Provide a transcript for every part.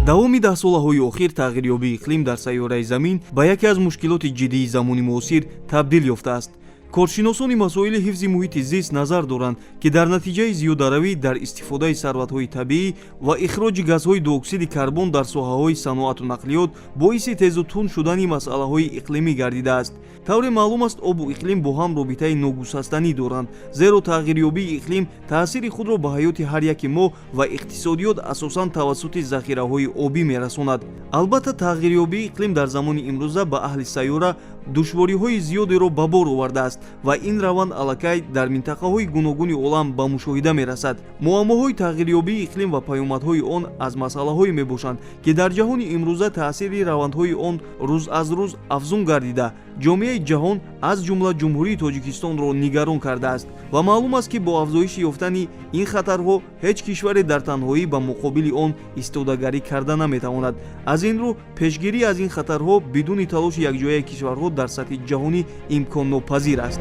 давоми даҳсолаҳои охир тағйирёбии иқлим дар сайёраи Замин ба яке аз мушкилоти ҷиддии замони муосир табдил ёфтааст. коршиносони масоили ҳифзи муҳити зист назар доранд, ки дар натиҷаи зиёдаравӣ дар истифодаи сарватҳои табиӣ ва ихроҷи газҳои дуоксиди карбон дар соҳаҳои саноату нақлиёт боиси тезу тун шудани масъалаҳои иқлимӣ гардидааст. тавре маълум аст, обу иқлим бо ҳам робитаи ногусастанӣ доранд, зеро тағйирёбии иқлим таъсири худро ба ҳаёти ҳар яки мо ва иқтисодиёт асосан тавассути захираҳои обӣ мерасонад. албатта тағйирёбии иқлим дар замони имрӯза ба аҳли сайёра душвориҳои зиёдеро ба бор овардааст ва ин раванд аллакай дар минтақаҳои гуногуни олам ба мушоҳида мерасад. муаммоҳои тағйирёбии иқлим ва паёмадҳои он аз масъалаҳое мебошанд, ки дар ҷаҳони имрӯза таъсири равандҳои он рӯз аз рӯз афзун гардида ҷомеаи ҷаҳон аз ҷумла ҷумҳурии Тоҷикистонро нигарон кардааст ва маълум аст, ки бо афзоиши ёфтани ин хатарҳо ҳеҷ кишваре дар танҳоӣ ба муқобили он истодагарӣ карда наметавонад. аз ин рӯ пешгирӣ аз ин хатарҳо бидуни талоши якҷояи кишварҳо дар сатҳи ҷаҳонӣ имконнопазир аст.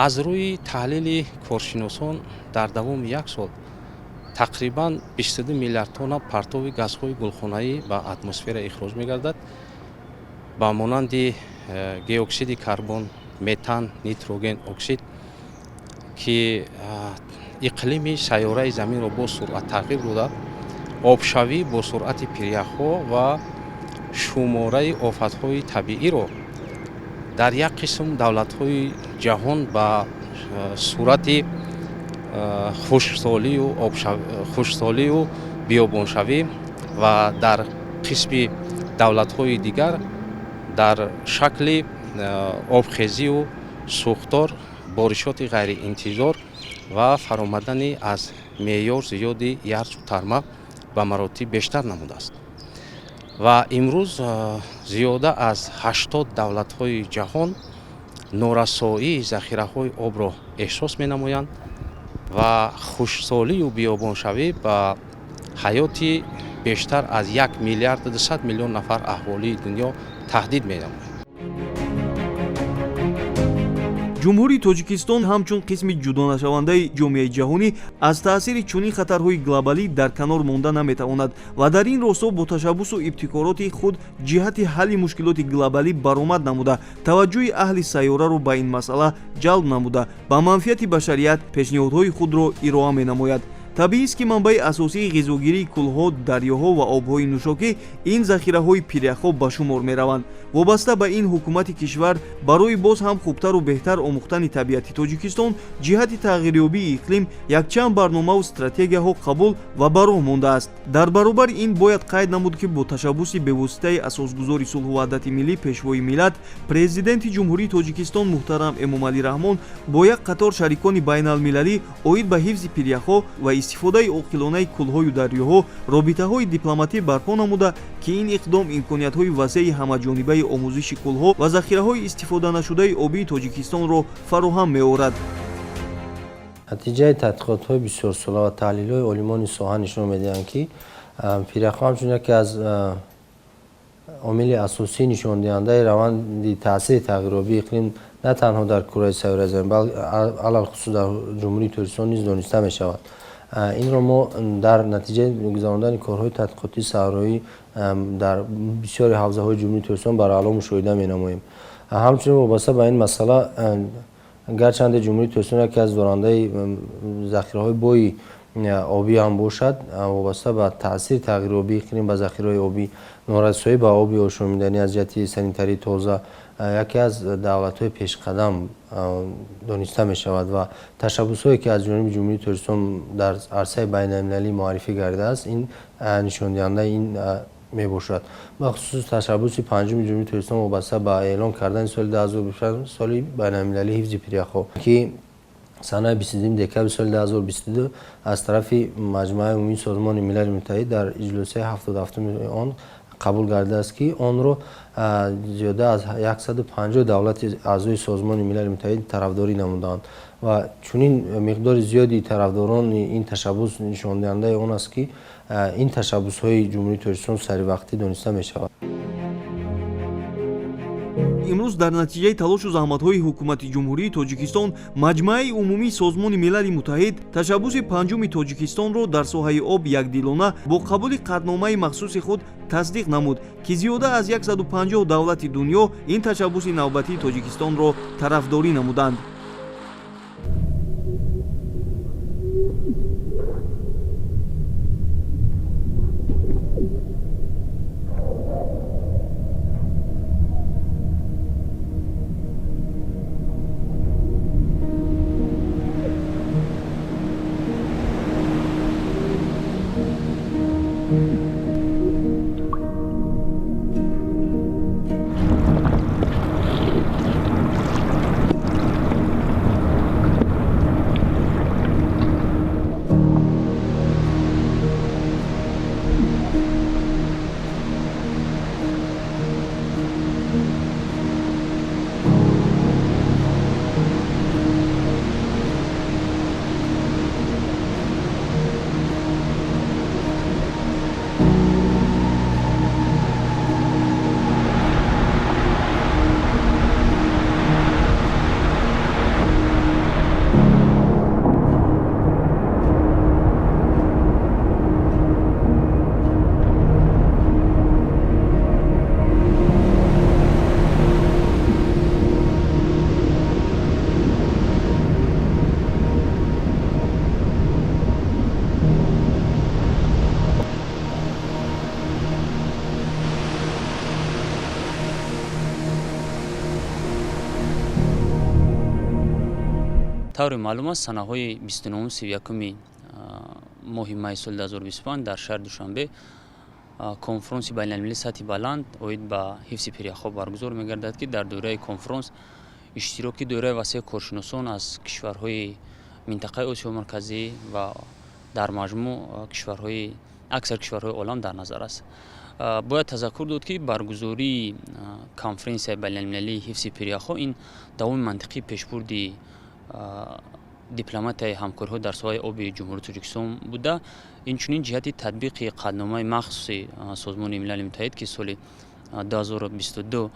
аз рӯи таҳлили коршиносон дар давоми як сол тақрибан 22 миллиард тонна партови газҳои гулхонаӣ ба атмосфера ихроҷ мегардад, ба монанди диоксиди карбон, метан, нитроген оксид, ки иқлими сайёраи Заминро бо суръат тағйир дода, обшавӣ бо суръати пиряхҳо ва шумораи офатҳои табииро дар як қисм давлатҳои ҷаҳон ба сурати хушксолию биёбоншавӣ ва дар қисми давлатҳои дигар дар шакли обхезию сӯхтор, боришоти ғайриинтизор ва фаромадани аз меъёр зиёди ярчу тарма ба маротиб бештар намудааст. ва имрӯз зиёда аз 80 давлатҳои ҷаҳон норасоии захираҳои обро эҳсос менамоянд ва хушксолию биёбоншавӣ ба ҳаёти бештар аз 1 миллиард 200 миллион нафар аҳволии дунё таҳдид менамояд. ҷумҳурии Тоҷикистон ҳамчун қисми ҷудонашавандаи ҷомеаи ҷаҳонӣ аз таъсири чунин хатарҳои глобалӣ дар канор монда наметавонад ва дар ин росто бо ташаббусу ибтикороти худ ҷиҳати ҳалли мушкилоти глобалӣ баромад намуда, таваҷҷӯҳи аҳли сайёраро ба ин масъала ҷалб намуда, ба манфиати башарият пешниҳодҳои худро ироа менамояд. табиист, ки манбаи асосии ғизогирии кӯлҳо, дарёҳо ва обҳои нӯшокӣ ин захираҳои пиряхҳо ба шумор мераванд. вобаста ба ин ҳукумати кишвар барои боз ҳам хубтару беҳтар омӯхтани табиати Тоҷикистон ҷиҳати тағйирёбии иқлим якчанд барномаву стратегияҳо қабул ва ба роҳ мондааст. дар баробари ин бояд қайд намуд, ки бо ташаббуси бевоситаи асосгузори сулҳу ваҳдати миллӣ пешвои миллат, президенти ҷумҳурии Тоҷикистон муҳтарам Эмомалӣ Раҳмон бо як қатор шарикони байналмилалӣ оид ба ҳифзи пиряхҳо ва истифодаи оқилонаи кӯлҳою дарёҳо робитаҳои дипломатӣ барпо намуда, ки ин иқдом имкониятҳои васеъи ҳамаҷонибаи омӯзиши кӯлҳо ва захираҳои истифоданашудаи обии Тоҷикистонро фароҳам меорад. натиҷаи тадқиқотҳои бисёрсола ва таҳлилҳои олимони соҳа нишон медиҳанд, ки пиряхҳо ҳамчун яке аз омили асосии нишондиҳандаи раванди таъсири тағйирёбии иқлим на танҳо дар кураи сайёраи Замин, балки алалхусус дар ҷумҳурии Тоҷикистон низ дониста мешавад. инро мо дар натиҷаи гузарондани корҳои тадқиқотии саҳроӣ дар бисёри ҳавзаҳои ҷумҳурии Тоҷикистон бароҳало мушоҳида менамоем. ҳамчунин вобаста ба ин масъала, гарчанде ҷумҳурии Тоҷикистон яке аз дорандаи захираҳои бои обӣ ҳам бошад, вобаста ба таъсири тағйирёбии иқлим ба захираҳои обӣ, норасоӣ ба оби ошомиданӣ аз ҷиҳати санитарии тоза яке аз давлатҳои пешқадам дониста мешавад ва ташаббусҳое, ки аз ҷониби ҷумҳурии Тоҷикистон дар арсаи байналмилалӣ муаррифӣ гардидааст, ин нишондиҳандаи ин мебошад. бахусус ташаббуси панҷуми ҷумҳурии Тоҷикистон вобаста ба эълон кардани соли 2025 соли байналмилалии ҳифзи пиряхҳо, ки санаи 22 декабри соли 2022 аз тарафи маҷмӯаи умумии Созмони Милали Муттаҳид дар иҷлосаи 77 он қабул гардидааст, ки онро зиёда аз 150 давлати аъзои Созмони Милали Муттаҳид тарафдорӣ намуданд ва чунин миқдори зиёди тарафдорони ин ташаббус нишондиҳандаи он аст, ки ин ташаббусҳои ҷумҳурии Тоҷикистон саривақтӣ дониста мешавад. имрӯз дар натиҷаи талошу заҳматҳои ҳукумати ҷумҳурии Тоҷикистон маҷмӯаи умумии Созмони Милали Муттаҳид ташаббуси панҷуми Тоҷикистонро дар соҳаи об якдилона бо қабули қатъномаи махсуси худ тасдиқ намуд, ки зиёда аз 150 давлати дунё ин ташаббуси навбатии Тоҷикистонро тарафдорӣ намуданд. таври маълум аст санаҳои 29-31 моҳи майи соли 2025 дар шаҳри Душанбе конфронси байналмилалии сатҳи баланд оид ба ҳифзи пиряхҳо баргузор мегардад, ки дар доираи конфронс иштироки доираи васеъ коршиносон аз кишварҳои минтақаи Осиёи Марказӣ ва дар маҷмӯъ аксар кишварҳои олам дар назар аст. Бояд тазаккур дод, ки баргузории конференсияи байналмилалии ҳифзи пиряхҳо ин давоми мантиқии пешбурди дипломатияи ҳамкориҳо дар соҳаи оби ҷумҳурии Тоҷикистон буда, инчунин ҷиҳати татбиқи қатъномаи махсуси Созмони Милали Муттаҳид, ки соли 2022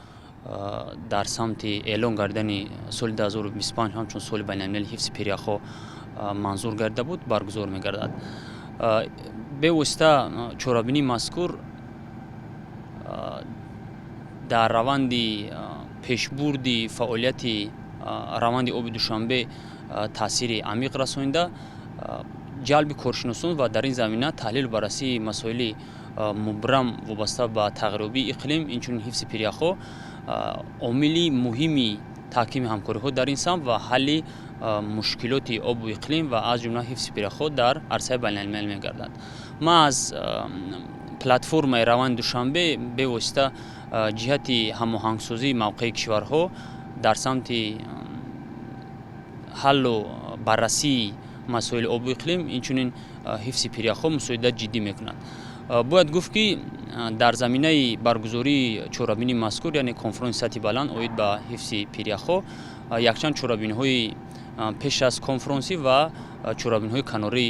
дар самти эълон гардидани соли 2025 ҳамчун соли байналмилалии ҳифзи пиряхҳо манзур гардида буд, баргузор мегардад. Бевосита чорабинии мазкур дар раванди пешбурди фаъолияти раванди оби Душанбе таъсири амиқ расонида, ҷалби коршиносон ва дар ин замина таҳлилу баррасии масоили мубрам вобаста ба тағйирёбии иқлим, инчунин ҳифзи пиряхҳо омили муҳими таҳкими ҳамкориҳо дар ин самт ва ҳалли мушкилоти обу иқлим ва аз ҷумла ҳифзи пиряхҳо дар арсаи байналмилалӣ мегардад. ман аз платформаи раванди Душанбе бевосита ҷиҳати ҳамоҳангсозии мавқеи кишварҳо дар самти ҳаллу баррасии масоили обу иқлим, инчунин ҳифзи пиряхҳо мусоидат ҷиддӣ мекунад. Бояд гуфт, ки дар заминаи баргузории чорабинии мазкур, яъне конфронси сатҳи баланд оид ба ҳифзи пиряхҳо, якчанд чорабиниҳои пеш аз конфронсӣ ва чорабиниҳои канорӣ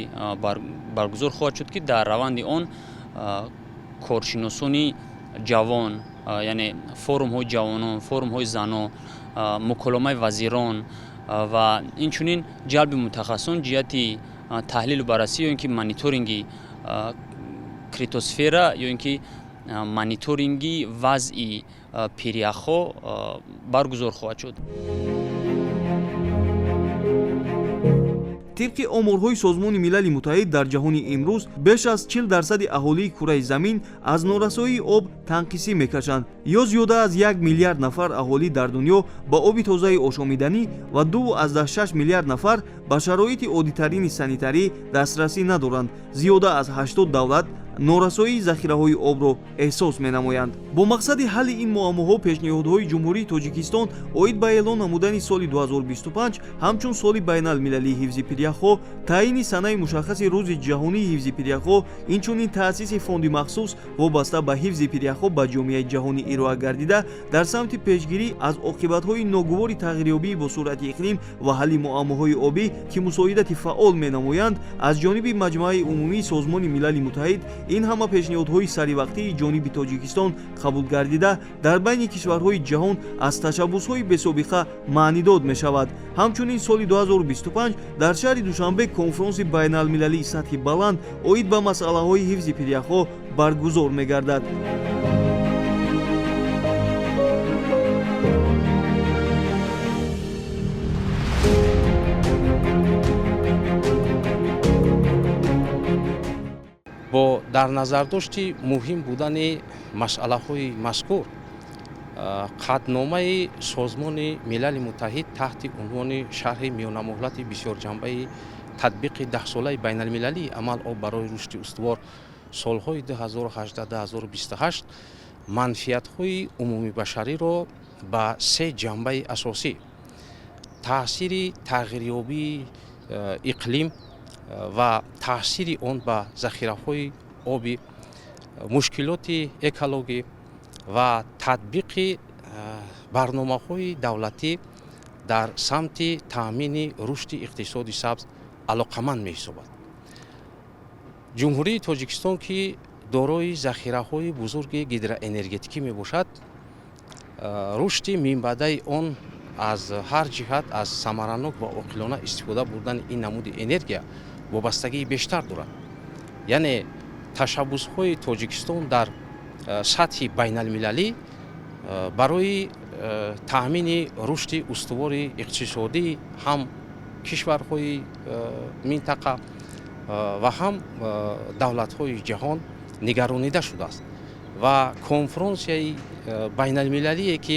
баргузор хоҳад шуд, ки дар раванди он коршиносони ҷавон, яъне форумҳои ҷавонон, форумҳои занон, муколомаи вазирон ва инчунин ҷалби мутахассисон ҷиҳати таҳлилу баррасӣ ё ин ки мониторинги критосфера ё ин ки мониторинги вазъи пиряхҳо баргузор хоҳад шуд. тибқи оморҳои Созмони Милали Муттаҳид дар ҷаҳони имрӯз беш аз 40% аҳолии кураи замин аз норасоии об танқисӣ мекашанд. ё зиёда аз 1 миллиард нафар аҳолӣ дар дунё ба оби тозаи ошомиданӣ ва 2.6 миллиард нафар ба шароити оддитарини санитарӣ дастрасӣ надоранд. Зиёда аз 80 давлат норасоии захираҳои обро эҳсос менамоянд. Бо мақсади ҳалли ин муаммоҳо пешниҳодҳои ҷумҳурии Тоҷикистон оид ба эълон намудани соли 2025 ҳамчун соли байналмилалии ҳифзи пиряхҳо, таъини санаи мушаххаси рӯзи ҷаҳонии ҳифзи пиряхҳо, инчунин таъсиси фонди махсус вобаста ба ҳифзи пиряхҳо ба ҷомеаи ҷаҳонӣ ироа гардида дар самти пешгирӣ аз оқибатҳои ногувори тағйирёбии бо суръати иқлим ва ҳалли муаммоҳои обӣ, ки мусоидати фаъол менамоянд, аз ҷониби Маҷмӯаи умумии Созмони Милали Муттаҳид ин ҳама пешниҳодҳои саривақтии ҷониби тоҷикистон қабул гардида дар байни кишварҳои ҷаҳон аз ташаббусҳои бесобиқа маънидод мешавад. ҳамчунин соли 2025 дар шаҳри душанбе конфронси байналмилалии сатҳи баланд оид ба масъалаҳои ҳифзи пиряхҳо баргузор мегардад. бо дар назардошти муҳим будани масъалаҳои мазкур қатномаи созмони милали муттаҳид таҳти унвони шарҳи миёнамуҳлати бисёрҷанбаи татбиқи 10-солаи байналмилалии амал об барои рушди устувор солҳои 2018-2028 манфиатҳои умумибашариро ба се ҷанбаи асосӣ: таъсири тағйирёбии иқлим ва таъсири он ба захираҳои оби, мушкилоти экологӣ ва татбиқи барномаҳои давлатӣ дар самти таъмини рушди иқтисоди сабз алоқаманд меҳисобад. ҷумҳурии Тоҷикистон, ки дорои захираҳои бузурги гидроэнергетикӣ мебошад, рушди минбаъдаи он аз ҳар ҷиҳат аз самаранок ва оқилона истифода бурдани ин намуди энергия вобастагии бештар дорад. яъне ташаббусҳои Тоҷикистон дар сатҳи байналмилалӣ барои таъмини рушди устувори иқтисодии ҳам кишварҳои минтақа ва ҳам давлатҳои ҷаҳон нигаронида шудааст ва конфронсияи байналмилалие ки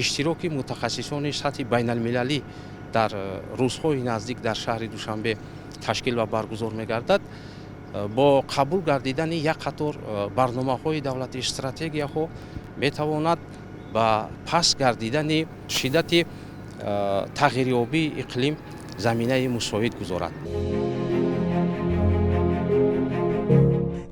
иштироки мутахассисони сатҳи байналмилалӣ дар рӯзҳои наздик дар шаҳри Душанбе ташкил ва баргузор мегардад, бо қабул гардидани як қатор барномаҳои давлатӣ, стратегияҳо метавонад ба паст гардидани шиддати тағйирёбии иқлим заминаи мусоид гузорад.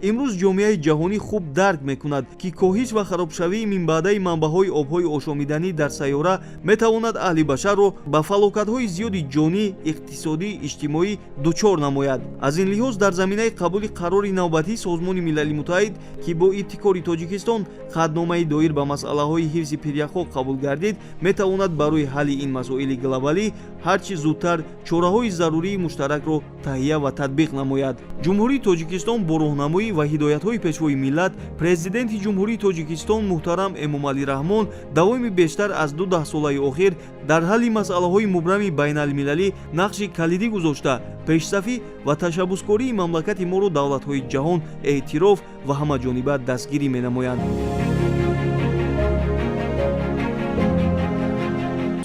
имрӯз ҷомеаи ҷаҳонӣ хуб дарк мекунад, ки коҳиш ва харобшавии минбаъдаи манбаъҳои обҳои ошомиданӣ дар сайёра метавонад аҳли башарро ба фалокатҳои зиёди ҷонӣ, иқтисодӣ, иҷтимоӣ дучор намояд. аз ин лиҳоз дар заминаи қабули қарори навбатии Созмони Милали Муттаҳид, ки бо ибтикори Тоҷикистон қатномаи доир ба масъалаҳои ҳифзи пиряхҳо қабул гардид, метавонад барои ҳалли ин масоили глобалӣ ҳарчи зудтар чораҳои зарурии муштаракро таҳия ва татбиқ намояд. ҷумҳурии Тоҷикистон бо роҳнамоӣ ва ҳидоятҳои пешвои миллат, президенти ҷумҳурии Тоҷикистон муҳтарам Эмомалӣ Раҳмон давоми бештар аз 2 даҳсолаи охир дар ҳалли масъалаҳои мубрами байналмилалӣ нақши калидӣ гузошта, пешсафӣ ва ташаббускории мамлакати моро давлатҳои ҷаҳон эътироф ва ҳамаҷониба дастгирӣ менамоянд.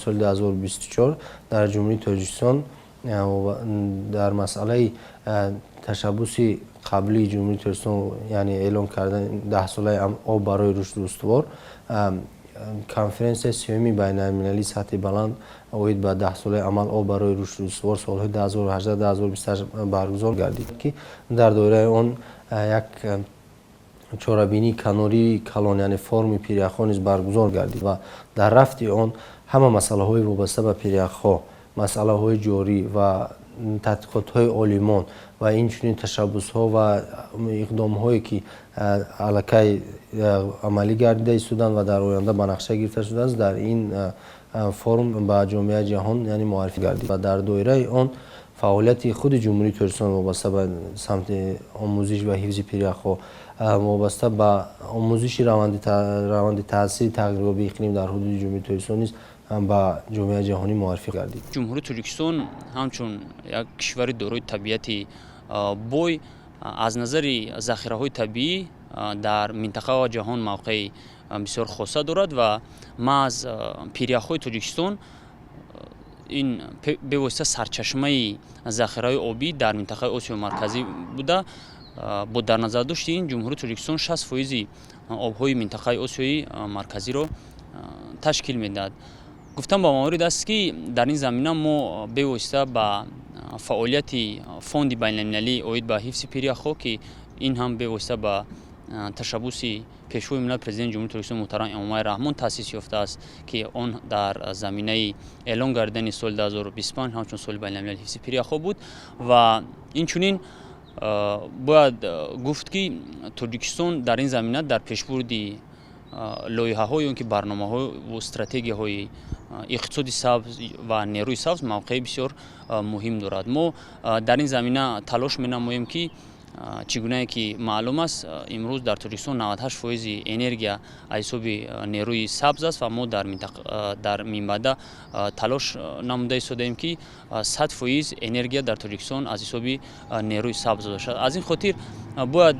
соли 2024 дар ҷумҳурии Тоҷикистон дар масъалаи ташаббуси қаблии ҷумҳурии Тоҷикистон, яъне эълон кардани 10 солаи об барои рушди устувор, конференсияи сеюми байналмилалии сатҳи баланд оид ба 10 солаи амал об барои рушди устувор солҳои 2018-2028 баргузор гардид, ки дар доираи он як чорабинии канории калон, яъне форми пиряхҳо низ баргузор гардид ва дар рафти он ҳама масъалаҳои вобаста ба пиряхҳо, масъалаҳои ҷорӣ ва тадқиқотҳои олимон ва инчунин ташаббусҳо ва иқдомҳое ки аллакай амалӣ гардида истоданд ва дар оянда ба нақша гирифта шудааст, дар ин форум ба ҷомеаи ҷаҳон яъне муаррифӣ гардид ва дар доираи он фаъолияти худи ҷумҳурии Тоҷикистон вобаста ба самти омӯзиш ва ҳифзи пиряхҳо, вобаста ба омӯзиши раванди таъсири тағйирёбии иқлим дар ҳудуди ҷумҳурии Тоҷикистон низ ба ҷомеаи ҷаҳонӣ муаррифӣ гардид. ҷумҳурии Тоҷикистон ҳамчун як кишвари дорои табиати бой аз назари захираҳои табиӣ дар минтақа ва ҷаҳон мавқеи бисёр хоса дорад ва ман аз пиряхҳои Тоҷикистон ин бевосита сарчашмаи захираҳои обӣ дар минтақаи Осиёи марказӣ буда, бо дар назар дошти ин ҷумҳурии Тоҷикистон 60% обҳои минтақаи Осиёи марказиро ташкил медиҳад. гуфтан ба маворид аст, ки дар ин замина мо бевосита ба фаъолияти фонди байналмилалӣ оид ба ҳифзи пиряхҳо, ки ин ҳам бевосита ба ташаббуси пешвои миллат президенти ҷумҳурии Тоҷикистон муҳтарам Эмомалӣ Раҳмон таъсис ёфтааст, ки он дар заминаи эълон гардидани соли 2025 ҳамчун соли байналмилали ҳифзи пиряхҳо буд ва инчунин бояд гуфт ки Тоҷикистон дар ин замина дар пешбурди лоиҳаҳои он ки барномаҳо ва стратегияҳои иқтисоди сабз ва нерӯи сабз мавқеи бисёр муҳим дорад. Мо дар ин замина талош менамоем ки чӣ гунае ки маълум аст имрӯз дар Тоҷикистон 98% энергия аз ҳисоби нерӯи сабз аст ва мо дар минбаъда талош намуда истодаем ки 100% энергия дар Тоҷикистон аз ҳисоби нерӯи сабз бошад. Аз ин хотир бояд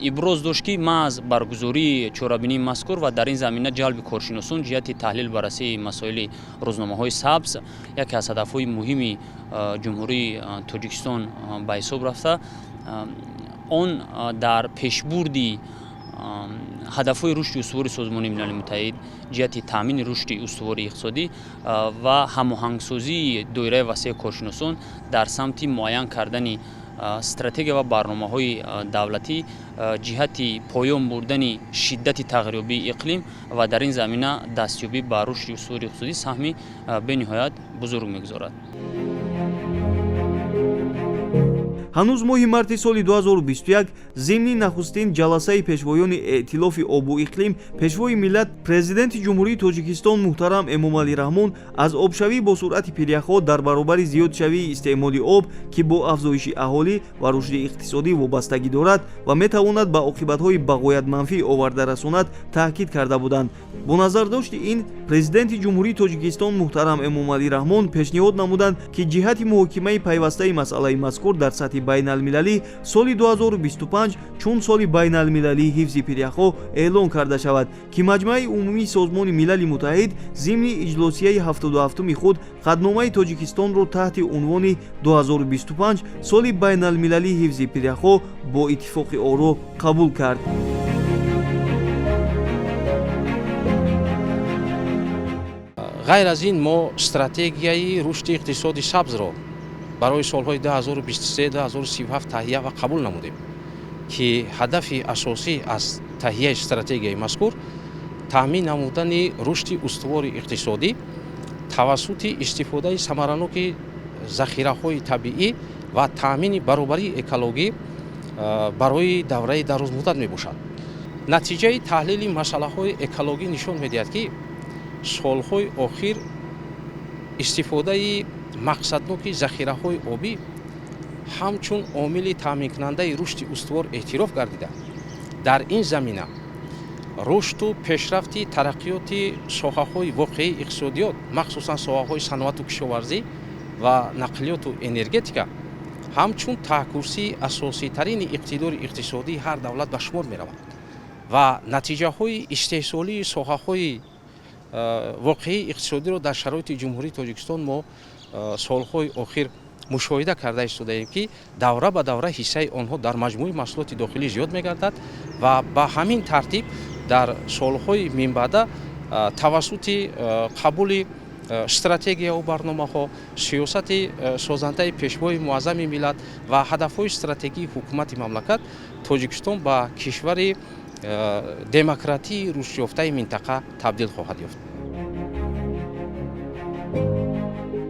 иброз дошт ки маҳз баргузории чорабинии мазкур ва дар ин замина ҷалби коршиносон ҷиҳати таҳлил баррасии масоили рӯзномаҳои сабз яке аз ҳадафҳои муҳими ҷумҳурии Тоҷикистон ба ҳисоб рафта, он дар пешбурди ҳадафҳои рушди устувори Созмони Милали Муттаҳид ҷиҳати таъмини рушди устувории иқтисодӣ ва ҳамоҳангсозии доираи васеъи коршиносон дар самти муайян кардани стратегия ва барномаҳои давлатӣ ҷиҳати поён бурдани шиддати тағйирёбии иқлим ва дар ин замина дастёбӣ ба рушди устувори иқтисодӣ саҳми бениҳоят бузург мегузорад. ҳанӯз моҳи марти соли 2021 зимни нахустин ҷаласаи пешвоёни эътилофи обу иқлим пешвои миллат президенти ҷумҳурии Тоҷикистон муҳтарам Эмомалӣ Раҳмон аз обшавӣ бо суръати пиряхҳо дар баробари зиёдшавии истеъмоли об ки бо афзоиши аҳолӣ ва рушди иқтисодӣ вобастагӣ дорад ва метавонад ба оқибатҳои бағоят манфӣ оварда расонад таъкид карда буданд. бо назардошти ин президенти ҷумҳурии Тоҷикистон муҳтарам Эмомалӣ Раҳмон пешниҳод намуданд ки ҷиҳати муҳокимаи пайвастаи масъалаи мазкур дар сатҳи байналмилалӣ соли 2025 чун соли байналмилалии ҳифзи пиряхҳо эълон карда шавад ки маҷмӯаи умумии Созмони Милали Муттаҳид зимни иҷлосияи 77-уми худ қадномаи Тоҷикистонро таҳти унвони 2025 соли байналмилалии ҳифзи пиряхҳо бо иттифоқи оро қабул кард. ғайр аз ин мо стратегияи рушди иқтисоди сабзро барои солҳои 2023-2037 таҳия ва қабул намудем ки ҳадафи асосӣ аз таҳияи стратегияи мазкур таъмин намудани рушди устувори иқтисодӣ тавассути истифодаи самараноки захираҳои табиӣ ва таъмини баробарии экологӣ барои давраи дарозмуддат мебошад. натиҷаи таҳлили масъалаҳои экологӣ нишон медиҳад ки солҳои охир истифодаи мақсадноки захираҳои обӣ ҳамчун омили таъминкунандаи рушди устувор эътироф гардида дар ин замина рушду пешрафти тараққиёти соҳаҳои воқеии иқтисодиёт махсусан соҳаҳои саноату кишоварзӣ ва нақлиёту энергетика ҳамчун таъккурсии асоситарини иқтидори иқтисодии ҳар давлат ба шумор меравад ва натиҷаҳои истеҳсолии соҳаҳои воқеии иқтисодиро дар шароити ҷумҳурии Тоҷикистон мо солҳои охир мушоҳида карда истодаем ки давра ба давра ҳиссаи онҳо дар маҷмӯи маҳсулоти дохилӣ зиёд мегардад ва ба ҳамин тартиб дар солҳои минбаъда тавассути қабули стратегияу барномаҳо сиёсати созандаи пешвои муаззами миллат ва ҳадафҳои стратегии ҳукумати мамлакат Тоҷикистон ба кишвари демократии рушдёфтаи минтақа табдил хоҳад ёфт.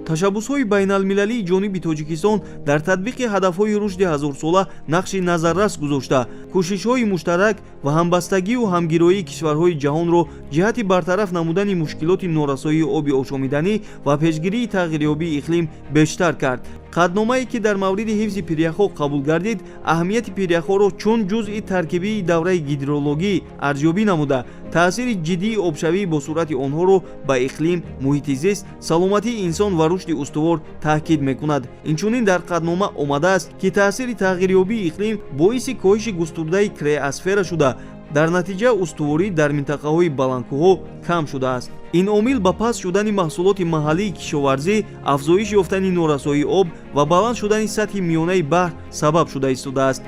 ташаббусҳои байналмилалии ҷониби Тоҷикистон дар татбиқи ҳадафҳои рушди ҳазорсола нақши назаррас гузошта кӯшишҳои муштарак ва ҳамбастагию ҳамгироии кишварҳои ҷаҳонро ҷиҳати бартараф намудани мушкилоти норасоии оби ошомиданӣ ва пешгирии тағйирёбии иқлим бештар кард. қадномае ки дар мавриди ҳифзи пиряхҳо қабул гардид аҳамияти пиряхҳоро чун ҷузъи таркибии давраи гидрологӣ арзёбӣ намуда таъсири ҷиддии обшавӣ бо суръати онҳоро ба иқлим, муҳити зист, саломатии инсон ва рушди устувор таъкид мекунад. инчунин дар қаднома омадааст ки таъсири тағйирёбии иқлим боиси коҳиши густурдаи креосфера шуда дар натиҷа устуворӣ дар минтақаҳои баландкӯҳҳо кам шудааст. ин омил ба паст шудани маҳсулоти маҳаллии кишоварзӣ, афзоиш ёфтани норасоии об ва баланд шудани сатҳи миёнаи баҳр сабаб шуда истодааст.